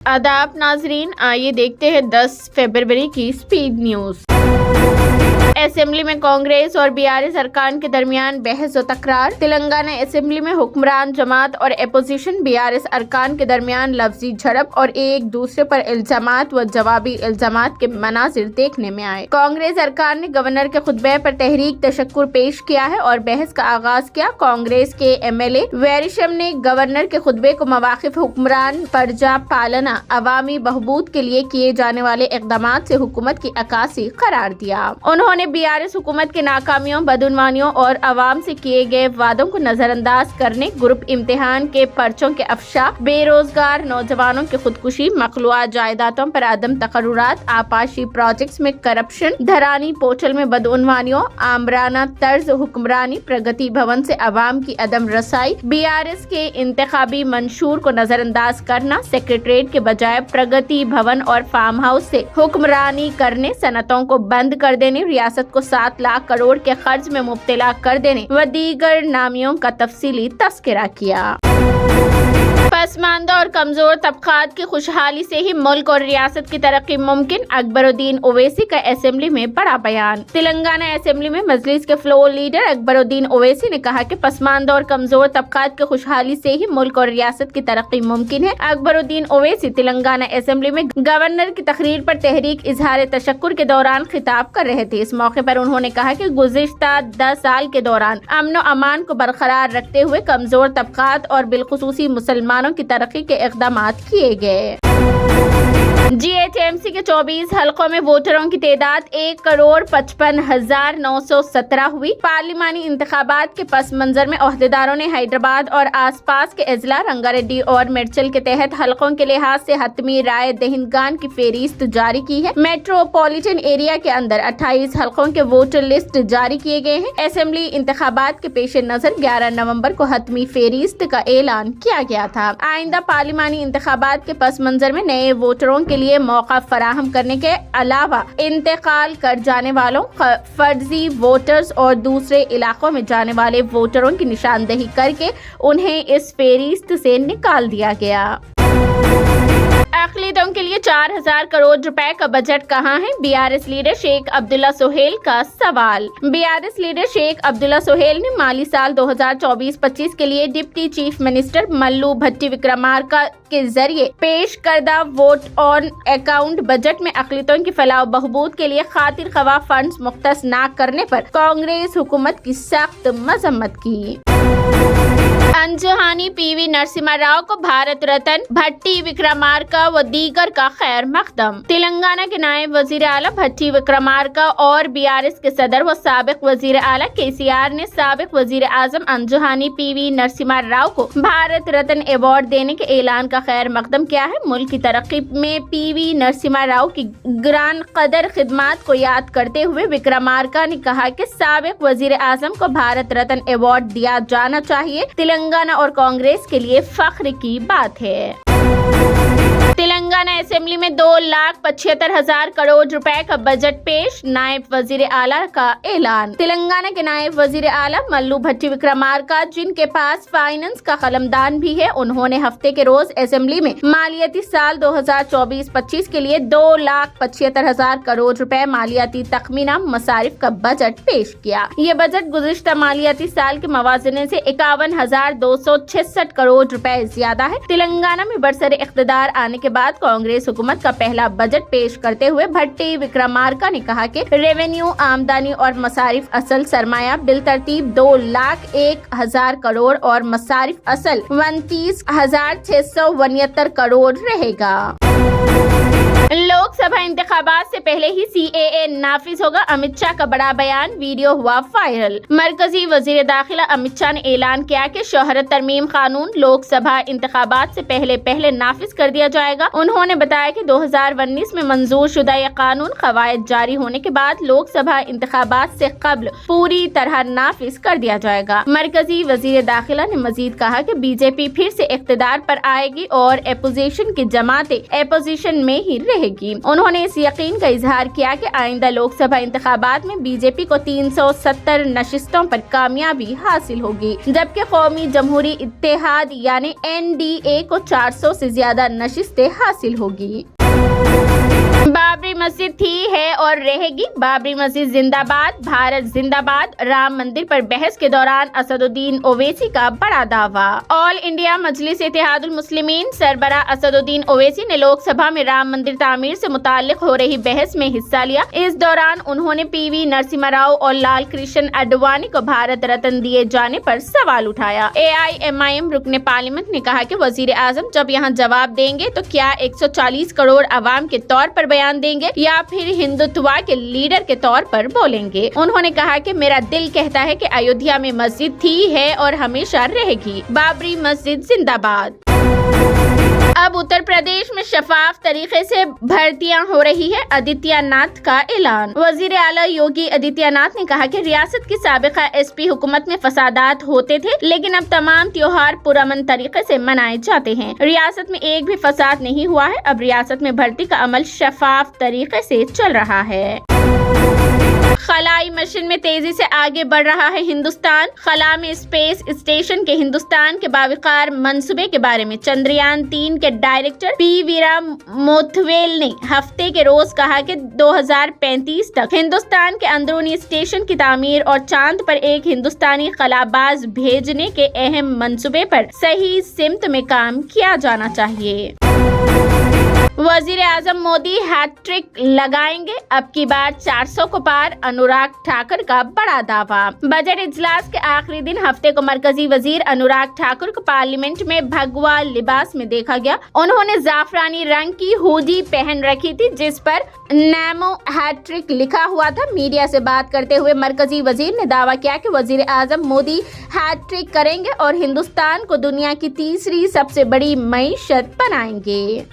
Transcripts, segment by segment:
आदाब नाजरीन, आइए देखते हैं 10 फरवरी की स्पीड न्यूज। असेंबली में कांग्रेस और बीआरएस अरकान के दरमियान बहस और तकरार। तेलंगाना असेंबली में हुक्मरान जमात और अपोजिशन बीआरएस अरकान के दरमियान लफ्जी झड़प और एक दूसरे पर इल्जामात व जवाबी इल्जामात के मनाजिर देखने में आए। कांग्रेस अरकान ने गवर्नर के खुतबे पर तहरीक तशक्कुर पेश किया है और बहस का आगाज किया। कांग्रेस के एमएलए वैरिशम ने गवर्नर के खुतबे को मवाकिफ हुक्मरान, प्रजा पालना, अवामी बहबूद के लिए किए जाने वाले इक़दामात से हुकूमत की अक्कासी करार दिया। उन्होंने बीआरएस हुकूमत की नाकामियों, बदउनवानियों और अवाम से किए गए वादों को नजरअंदाज करने, ग्रुप इम्तिहान के पर्चों के अफशा, बेरोजगार नौजवानों की खुदकुशी, मखलूआ जायदादों पर अदम तकर्रुरात, आपाशी प्रोजेक्ट्स में करप्शन, धरानी पोर्टल में बदउनवानियों, आमराना तर्ज हुक्मरानी, प्रगति भवन से अवाम की अदम रसाई, बीआरएस के इंतखाबी मंशूर को नजरअंदाज करना, सेक्रेटरीट के बजाय प्रगति भवन और फार्म हाउस से हुक्मरानी करने, सनतों को बंद कर देने, रियासत को 7 लाख करोड़ के कर्ज में मुब्तला कर देने व दीगर नामियों का तफसीली तस्करा किया। पसमानदा और कमजोर तबकात की खुशहाली से ही मुल्क और रियासत की तरक्की मुमकिन। अकबरुद्दीन ओवैसी का असेंबली में बड़ा बयान। तेलंगाना असेंबली में मजलिस के फ्लोर लीडर अकबरुद्दीन ओवैसी ने कहा कि पसमानदा और कमजोर तबकात की खुशहाली से ही मुल्क और रियासत की तरक्की मुमकिन है। अकबरुद्दीन ओवैसी तेलंगाना असेंबली में गवर्नर की तकरीर पर तहरीक इजहार तशक्कुर के दौरान खिताब कर रहे थे। इस मौके पर उन्होंने कहा कि गुज़िश्ता 10 साल के दौरान अमन व अमान को बरकरार रखते हुए कमजोर तबकात और बिलखुसूसी मुसलमानों की तरक्की के इक़दामात किए गए। जीएचएमसी के 24 हलकों में वोटरों की तादाद 1,55,917 हुई। पार्लिमानी इंतखाबात के पस मंजर में ओहदेदारों ने हैदराबाद और आसपास के अजला, रंगारेड्डी और मिर्चल के तहत हलकों के लिहाज से हतमी राय दहिंदगान की फेरिस्त जारी की है। मेट्रोपॉलिटन एरिया के अंदर 28 हलकों के वोटर लिस्ट जारी किए गए हैं। असेंबली इंतखाबात के पेश नजर 11 नवंबर को हतमी फेरिस्त का ऐलान किया गया था। आइंदा पार्लिमानी इंतखाबात के पस मंजर में नए वोटरों के लिए मौका फराहम करने के अलावा इंतकाल कर जाने वालों, फर्जी वोटर्स और दूसरे इलाकों में जाने वाले वोटरों की निशानदेही करके उन्हें इस फेरिस्त से निकाल दिया गया। अक़लियतों के लिए 4,000 करोड़ रुपए का बजट कहाँ है? बीआरएस लीडर शेख अब्दुल्ला सोहेल का सवाल। बीआरएस लीडर शेख अब्दुल्ला सोहेल ने माली साल 2024-25 के लिए डिप्टी चीफ मिनिस्टर मल्लू भट्टी विक्रमार्का के जरिए पेश करदा वोट ऑन अकाउंट बजट में अक़लियतों की फलाह बहबूद के लिए खातिर ख्वाह फंड्स मुख्तस न करने पर कांग्रेस हुकूमत की सख्त मजम्मत की। अंजुहानी पीवी नरसिम्हा राव को भारत रत्न, भट्टी विक्रमार्का व दीगर का खैर मकदम। तेलंगाना के नायब वजीर आला भट्टी विक्रमार्का और बीआरएस के सदर व साबिक वजीर आला केसीआर ने साबिक वजीर आजम अंजुहानी पीवी नरसिम्हा राव को भारत रत्न अवार्ड देने के ऐलान का खैर मकदम किया है। मुल्क की तरक्की में पीवी नरसिम्हा राव की ग्रान कदर खिदमात को याद करते हुए विक्रमार्का ने कहा कि साबिक वजीर आजम को भारत रत्न अवार्ड दिया जाना चाहिए। तेलंगाना और कांग्रेस के लिए फख्र की बात है। तेलंगाना असेंबली में 2,75,000 करोड़ रुपए का बजट पेश, नायब वजीर आला का ऐलान। तेलंगाना के नायब वजीर आला मल्लू भट्टी विक्रमार्का, जिनके पास फाइनेंस का कलमदान भी है, उन्होंने हफ्ते के रोज असेंबली में मालियाती साल 2024-25 के लिए 2,75,000 करोड़ रुपए मालियाती तखमीना मसारिफ का बजट पेश किया। ये बजट गुज़िश्ता मालियाती साल के मवाजने से 51,266 करोड़ रुपए ज्यादा है। तेलंगाना में बरसरे इख्तिदार आने के बाद कांग्रेस हुकूमत का पहला बजट पेश करते हुए भट्टी विक्रमार्का ने कहा कि रेवेन्यू, आमदनी और मसारिफ असल सरमाया बिलतरतीब 2,01,000 करोड़ और मसारिफ असल 29,669 करोड़ रहेगा। लोकसभा इंतखाबात से पहले ही सीएए नाफिज होगा, अमित शाह का बड़ा बयान, वीडियो हुआ वायरल। मरकजी वजीर दाखिला अमित शाह ने ऐलान किया कि शोहरत तरमीम कानून लोकसभा इंतखाबात से पहले नाफिज कर दिया जाएगा। उन्होंने बताया कि 2019 में मंजूर शुदा यह कानून कवायद जारी होने के बाद लोकसभा इंतखाबात से कबल पूरी तरह नाफिज कर दिया जाएगा। मरकजी वजीर दाखिला ने मजीद कहा कि बीजेपी फिर से इख्तिदार पर आएगी और अपोजिशन की जमातें अपोजिशन में ही रहेगी। होगी। उन्होंने इस यकीन का इजहार किया कि आइंदा लोकसभा इंतखाबात में बीजेपी को 370 नशिस्तों पर कामयाबी हासिल होगी, जबकि कौमी जमहूरी इत्तेहाद यानी NDA को 400 से ज्यादा नशिस्तें हासिल होगी। बाबरी मस्जिद थी, है और रहेगी। बाबरी मस्जिद जिंदाबाद, भारत जिंदाबाद। राम मंदिर पर बहस के दौरान असदुद्दीन ओवैसी का बड़ा दावा। ऑल इंडिया मजलिस इत्तेहादुल मुस्लिमीन सरबरा असदुद्दीन ओवैसी ने लोकसभा में राम मंदिर तामीर से मुताल्लिक हो रही बहस में हिस्सा लिया। इस दौरान उन्होंने PV नरसिम्हा राव और लाल कृष्ण आडवाणी को भारत रत्न दिए जाने पर सवाल उठाया। AIMIM रुकने पार्लियामेंट ने कहा कि वजीर आजम जब यहाँ जवाब देंगे तो क्या 140 करोड़ अवाम के तौर पर बयान देंगे या फिर हिंदुत्वा के लीडर के तौर पर बोलेंगे। उन्होंने कहा कि मेरा दिल कहता है कि अयोध्या में मस्जिद थी, है और हमेशा रहेगी। बाबरी मस्जिद जिंदाबाद। अब उत्तर प्रदेश में शफाफ तरीके से भर्तियां हो रही है। आदित्यनाथ का ऐलान। वजीर आला योगी आदित्यनाथ ने कहा कि रियासत की साबिका SP हुकूमत में फसादात होते थे, लेकिन अब तमाम त्योहार पुरअमन तरीके से मनाए जाते हैं। रियासत में एक भी फसाद नहीं हुआ है। अब रियासत में भर्ती का अमल शफाफ तरीके से चल रहा है। खलाई मिशन में तेजी से आगे बढ़ रहा है हिंदुस्तान। खला में स्पेस स्टेशन के हिंदुस्तान के बावकार मंसूबे के बारे में चंद्रयान 3 के डायरेक्टर P वीरा मोथवेल ने हफ्ते के रोज कहा कि 2035 तक हिंदुस्तान के अंदरूनी स्टेशन की तामीर और चांद पर एक हिंदुस्तानी खलाबाज भेजने के अहम मंसूबे पर सही सिमत में काम किया जाना चाहिए। वजीर आजम मोदी हैट्रिक लगाएंगे, अब की बार 400 को पार। अनुराग ठाकुर का बड़ा दावा। बजट इजलास के आखिरी दिन हफ्ते को मरकजी वजीर अनुराग ठाकुर को पार्लियामेंट में भगवा लिबास में देखा गया। उन्होंने जाफरानी रंग की हुडी पहन रखी थी जिस पर नैमो हैट्रिक लिखा हुआ था। मीडिया से बात करते हुए मरकजी वजीर ने दावा किया कि वजीर आजम मोदी हैट्रिक करेंगे और हिंदुस्तान को दुनिया की तीसरी सबसे बड़ी मईशत बनाएंगे।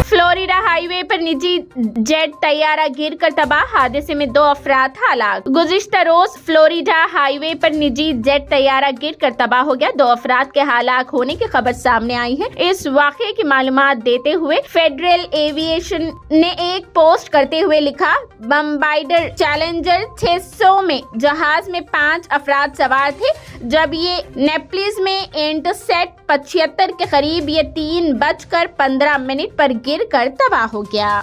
फ्लोरिडा हाईवे पर निजी जेट तैयारा गिरकर तबाह, हादसे में 2 अफराद हलाक। गुज़िश्ता रोज फ्लोरिडा हाईवे पर निजी जेट तैयारा गिरकर तबाह हो गया। 2 अफराद के हलाक होने की खबर सामने आई है। इस वाक़ये की मालूमात देते हुए फेडरल एविएशन ने एक पोस्ट करते हुए लिखा, बम्बाइडर चैलेंजर 600 में जहाज में 5 अफराद सवार थे। जब ये नेपलिस में इंटरसेट 75 के करीब ये 3:15 पर गिरकर तबाह हो गया।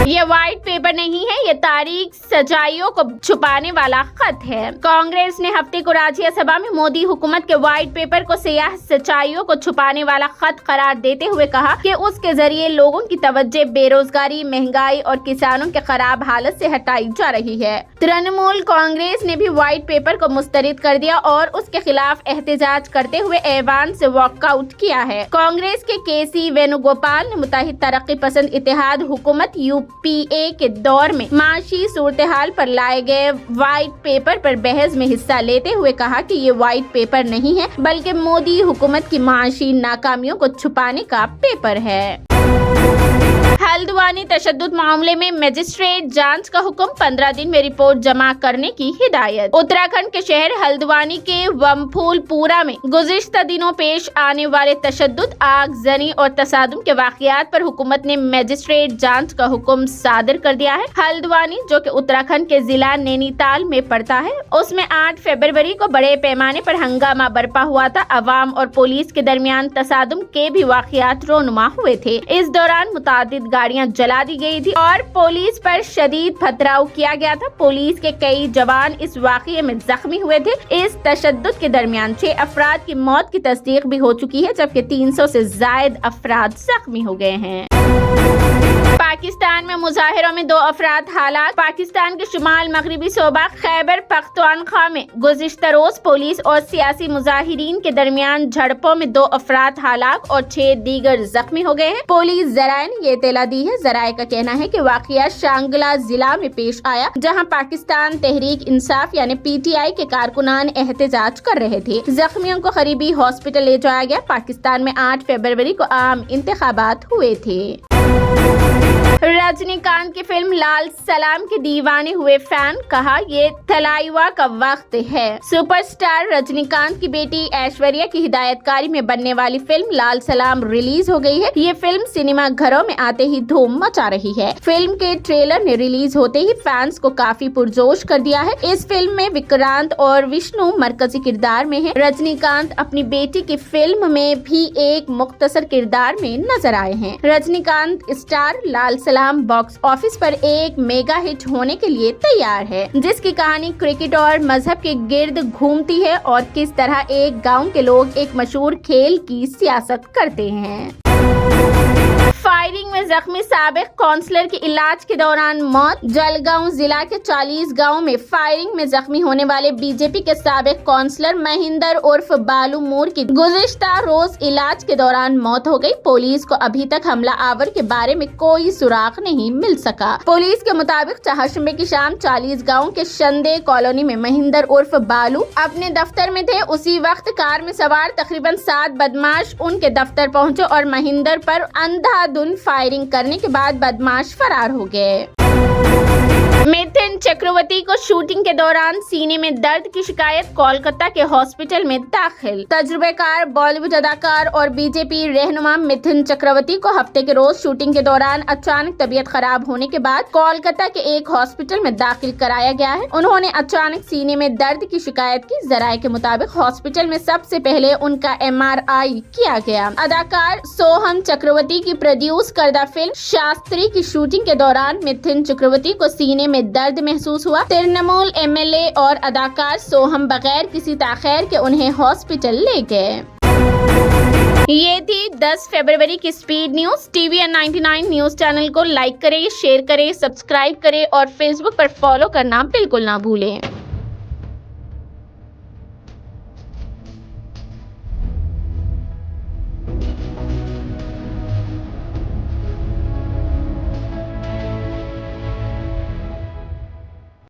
ये व्हाइट पेपर नहीं है, ये तारीख सच्चाइयों को छुपाने वाला खत है। कांग्रेस ने हफ्ते को राज्यसभा में मोदी हुकूमत के व्हाइट पेपर को सियाह सच्चाइयों को छुपाने वाला खत करार देते हुए कहा कि उसके जरिए लोगों की तवज्जो बेरोजगारी, महंगाई और किसानों के खराब हालत से हटाई जा रही है। तृणमूल कांग्रेस ने भी व्हाइट पेपर को मुस्तरद कर दिया और उसके खिलाफ एहतजाज करते हुए ऐवान से वॉकआउट किया है। कांग्रेस के KC वेणुगोपाल ने मुत्तहिद तरक्की पसंद इत्तेहाद हुकूमत UPA के दौर में माशी सूरत-ए-हाल पर लाए गए व्हाइट पेपर पर बहस में हिस्सा लेते हुए कहा कि ये व्हाइट पेपर नहीं है बल्कि मोदी हुकूमत की माशी नाकामियों को छुपाने का पेपर है। हल्द्वानी तशद्दुद मामले में मजिस्ट्रेट जांच का हुक्म, 15 दिन में रिपोर्ट जमा करने की हिदायत। उत्तराखंड के शहर हल्द्वानी के वमफूलपुरा में गुज़िश्ता दिनों पेश आने वाले तशद्दुद, आगजनी और तसादुम के वाक़यात पर हुकूमत ने मजिस्ट्रेट जांच का हुक्म सादर कर दिया है। हल्द्वानी जो कि उत्तराखंड के जिला नैनीताल में पड़ता है, उसमें 8 फरवरी को बड़े पैमाने पर हंगामा बरपा हुआ था। अवाम और पुलिस के दरमियान तसादुम के भी वाक़यात रोनुमा हुए थे। इस दौरान मुतादिद गाड़ियां जला दी गई थी और पुलिस पर शदीद पथराव किया गया था। पुलिस के कई जवान इस वाक़ये में जख्मी हुए थे। इस तशद्दुद के दरमियान 6 अफराद की मौत की तस्दीक भी हो चुकी है, जबकि 300 से ज़ायद अफराद जख्मी हो गए हैं। पाकिस्तान में मुजाहिरों में 2 अफराद हलाक। पाकिस्तान के शुमाल मगरबी सूबा खैबर पख्तूनख्वा में गुज़िश्ता रोज पुलिस और सियासी मुजाहिरीन के दरमियान झड़पों में 2 अफराद हलाक और 6 दीगर जख्मी हो गए हैं। पुलिस ज़राए ने ये इत्तला दी है। ज़राए का कहना है कि वाक़या शांगला जिला में पेश आया, जहां पाकिस्तान तहरीक इंसाफ यानी PTI के कारकुनान एहतजाज कर रहे थे। जख्मियों को करीबी हॉस्पिटल ले जाया गया। पाकिस्तान में 8 फरवरी को आम इंतखाबात हुए थे। रजनीकांत की फिल्म लाल सलाम के दीवाने हुए फैन, कहा ये थलाइवा का वक्त है। सुपरस्टार रजनीकांत की बेटी ऐश्वर्या की हिदायतकारी में बनने वाली फिल्म लाल सलाम रिलीज हो गई है। ये फिल्म सिनेमा घरों में आते ही धूम मचा रही है। फिल्म के ट्रेलर ने रिलीज होते ही फैंस को काफी पुरजोश कर दिया है। इस फिल्म में विक्रांत और विष्णु मरकजी किरदार में है। रजनीकांत अपनी बेटी की फिल्म में भी एक मुख्तसर किरदार में नजर आए हैं। रजनीकांत स्टार लाल सलाम बॉक्स ऑफिस पर एक मेगा हिट होने के लिए तैयार है, जिसकी कहानी क्रिकेट और मजहब के गिर्द घूमती है और किस तरह एक गांव के लोग एक मशहूर खेल की सियासत करते हैं। फायरिंग में जख्मी साबिक काउंसलर की इलाज के दौरान मौत। जलगांव जिला के 40 गांव में फायरिंग में जख्मी होने वाले बीजेपी के साबिक काउंसलर महेंद्र उर्फ बालू मूर की गुज़िश्ता रोज इलाज के दौरान मौत हो गई। पुलिस को अभी तक हमला आवर के बारे में कोई सुराग नहीं मिल सका। पुलिस के मुताबिक चहारशंबे की शाम 40 गाँव के शंदे कॉलोनी में महेंद्र उर्फ बालू अपने दफ्तर में थे। उसी वक्त कार में सवार तकरीबन 7 बदमाश उनके दफ्तर पहुंचे और महेंद्र पर अंधाधुंध फायरिंग करने के बाद बदमाश फरार हो गए। मिथुन चक्रवर्ती को शूटिंग के दौरान सीने में दर्द की शिकायत, कोलकाता के हॉस्पिटल में दाखिल। तजुर्बेकार बॉलीवुड अदाकार और बीजेपी रहनुमा मिथुन चक्रवर्ती को हफ्ते के रोज शूटिंग के दौरान अचानक तबीयत खराब होने के बाद कोलकाता के एक हॉस्पिटल में दाखिल कराया गया है। उन्होंने अचानक सीने में दर्द की शिकायत की। जराये के मुताबिक हॉस्पिटल में सबसे पहले उनका MRI किया गया। अदाकार सोहम चक्रवर्ती की प्रोड्यूस करदा फिल्म शास्त्री की शूटिंग के दौरान मिथुन चक्रवर्ती को सीने में दर्द महसूस हुआ। तृणमूल MLA और अदाकार सोहम बगैर किसी ताखीर के उन्हें हॉस्पिटल ले गए। ये थी 10 फरवरी की speed news. TVN 99 news channel को लाइक करें, शेयर करें, सब्सक्राइब करें और फेसबुक पर फॉलो करना बिल्कुल ना भूलें।